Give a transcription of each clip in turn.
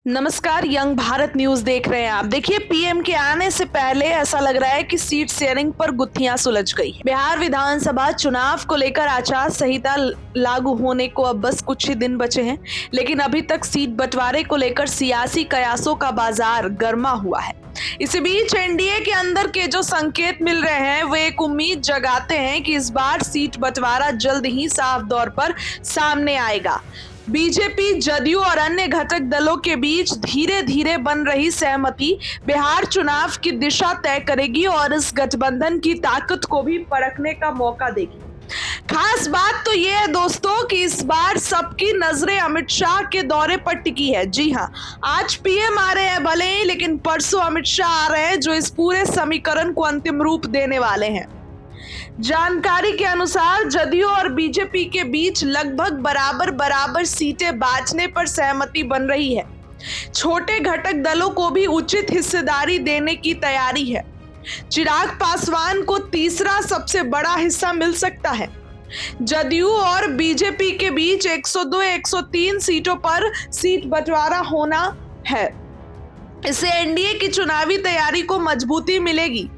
नमस्कार, young Bharat news देख रहे हैं आप। देखिए, पीएम के आने से पहले ऐसा लग रहा है कि सीट शेयरिंग पर गुत्थियां सुलझ गई। बिहार विधानसभा चुनाव को लेकर आचार संहिता लागू होने को अब बस कुछ ही दिन बचे हैं, लेकिन अभी तक सीट बंटवारे को लेकर सियासी कयासों का बाजार गर्मा हुआ है। इसी बीच एनडीए के अंदर के जो संकेत मिल रहे हैं वे एक उम्मीद जगाते हैं कि इस बार सीट बंटवारा जल्द ही साफ तौर पर सामने आएगा। बीजेपी, जदयू और अन्य घटक दलों के बीच धीरे धीरे बन रही सहमति बिहार चुनाव की दिशा तय करेगी और इस गठबंधन की ताकत को भी परखने का मौका देगी। खास बात तो ये है दोस्तों कि इस बार सबकी नजरें अमित शाह के दौरे पर टिकी है। जी हां, आज पीएम आ रहे हैं भले ही, लेकिन परसों अमित शाह आ रहे हैं जो इस पूरे समीकरण को अंतिम रूप देने वाले हैं। जानकारी के अनुसार जदयू और बीजेपी के बीच लगभग बराबर सीटें बांटने पर सहमति बन रही है। छोटे घटक दलों को भी उचित हिस्सेदारी देने की तैयारी है। चिराग पासवान को तीसरा सबसे बड़ा हिस्सा मिल सकता है। जदयू और बीजेपी के बीच 102-103 सीटों पर सीट बंटवारा होना है। इससे एनडीए की चुनावी तैयारी को मजबूती मिलेगी।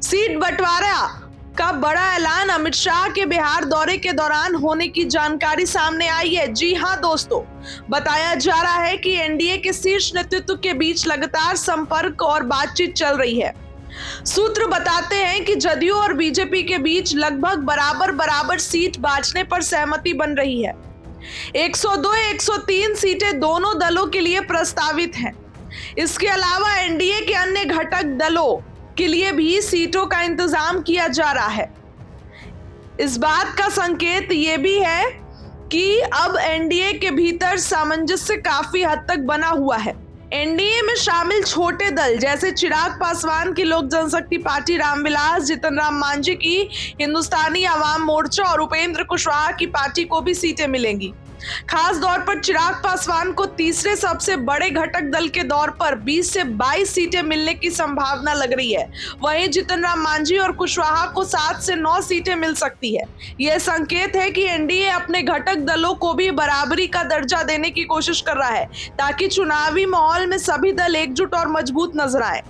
सीट बंटवारा का बड़ा ऐलान अमित शाह के बिहार दौरे के दौरान होने की जानकारी सामने आई है। जी हां दोस्तों, बताया जा रहा है कि एनडीए के शीर्ष नेतृत्व के बीच लगातार संपर्क और बातचीत चल रही है। सूत्र बताते हैं कि जदयू और बीजेपी के बीच लगभग बराबर सीट बांटने पर सहमति बन रही है। 102-103 सीटें दोनों दलों के लिए प्रस्तावित हैं। इसके अलावा एनडीए के अन्य घटक दलों के लिए भी सीटों का इंतजाम किया जा रहा है। इस बात का संकेत ये भी है कि अब एनडीए के भीतर सामंजस्य काफी हद तक बना हुआ है। एनडीए में शामिल छोटे दल जैसे चिराग पासवान की लोक जनशक्ति पार्टी, रामविलास जीतन राम मांझी की हिंदुस्तानी आवाम मोर्चा और उपेंद्र कुशवाहा की पार्टी को भी सीटें मिलेंगी। खास तौर पर चिराग पासवान को तीसरे सबसे बड़े घटक दल के दौर पर 20 से 22 सीटें मिलने की संभावना लग रही है। वहीं जीतन राम मांझी और कुशवाहा को 7 से 9 सीटें मिल सकती है। यह संकेत है कि एनडीए अपने घटक दलों को भी बराबरी का दर्जा देने की कोशिश कर रहा है ताकि चुनावी माहौल में सभी दल एकजुट और मजबूत नजर आए।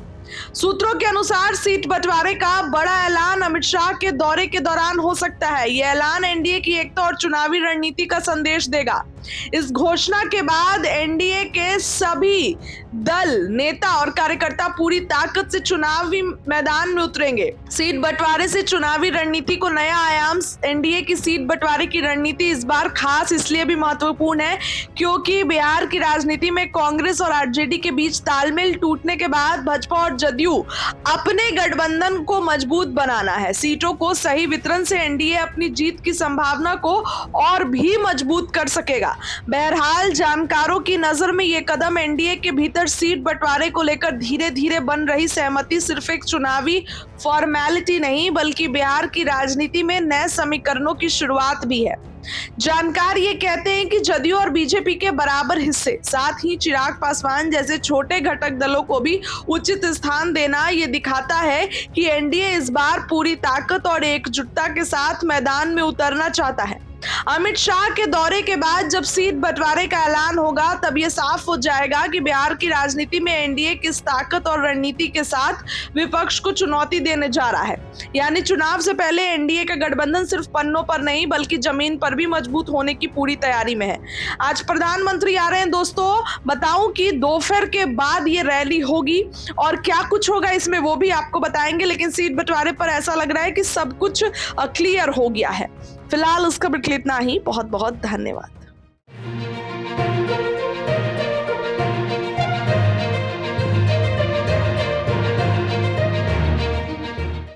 सूत्रों के अनुसार सीट बंटवारे का बड़ा ऐलान अमित शाह के दौरे के दौरान हो सकता है। यह ऐलान एनडीए की एकता और चुनावी रणनीति का संदेश देगा। इस घोषणा के बाद एनडीए के सभी दल, नेता और कार्यकर्ता पूरी ताकत से चुनावी मैदान में उतरेंगे। सीट बंटवारे से चुनावी रणनीति को नया आयाम। एनडीए की सीट बंटवारे की रणनीति इस बार खास इसलिए भी महत्वपूर्ण है क्योंकि बिहार की राजनीति में कांग्रेस और आरजेडी के बीच तालमेल टूटने के बाद भाजपा और जदयू अपने गठबंधन को मजबूत बनाना है। सीटों को सही वितरण से एनडीए अपनी जीत की संभावना को और भी मजबूत कर सकेगा। बहरहाल, जानकारों की नजर में यह कदम एनडीए के भीतर सीट बंटवारे को लेकर धीरे धीरे बन रही सहमति सिर्फ एक चुनावी फॉर्मेलिटी नहीं बल्कि बिहार की राजनीति में नए समीकरणों की शुरुआत भी है। जानकार ये कहते हैं कि जदयू और बीजेपी के बराबर हिस्से, साथ ही चिराग पासवान जैसे छोटे घटक दलों को भी उचित स्थान देना ये दिखाता है कि एनडीए इस बार पूरी ताकत और एकजुटता के साथ मैदान में उतरना चाहता है। अमित शाह के दौरे के बाद जब सीट बंटवारे का ऐलान होगा तब यह साफ हो जाएगा कि बिहार की राजनीति में एनडीए किस ताकत और रणनीति के साथ विपक्ष को चुनौती देने जा रहा है। यानी चुनाव से पहले एनडीए का गठबंधन सिर्फ पन्नों पर नहीं बल्कि जमीन पर भी मजबूत होने की पूरी तैयारी में है। आज प्रधानमंत्री आ रहे हैं दोस्तों। बताऊं कि दोपहर के बाद ये रैली होगी और क्या कुछ होगा इसमें वो भी आपको बताएंगे, लेकिन सीट बंटवारे पर ऐसा लग रहा है कि सब कुछ क्लियर हो गया है। फिलहाल उसका इतना ही। बहुत बहुत धन्यवाद।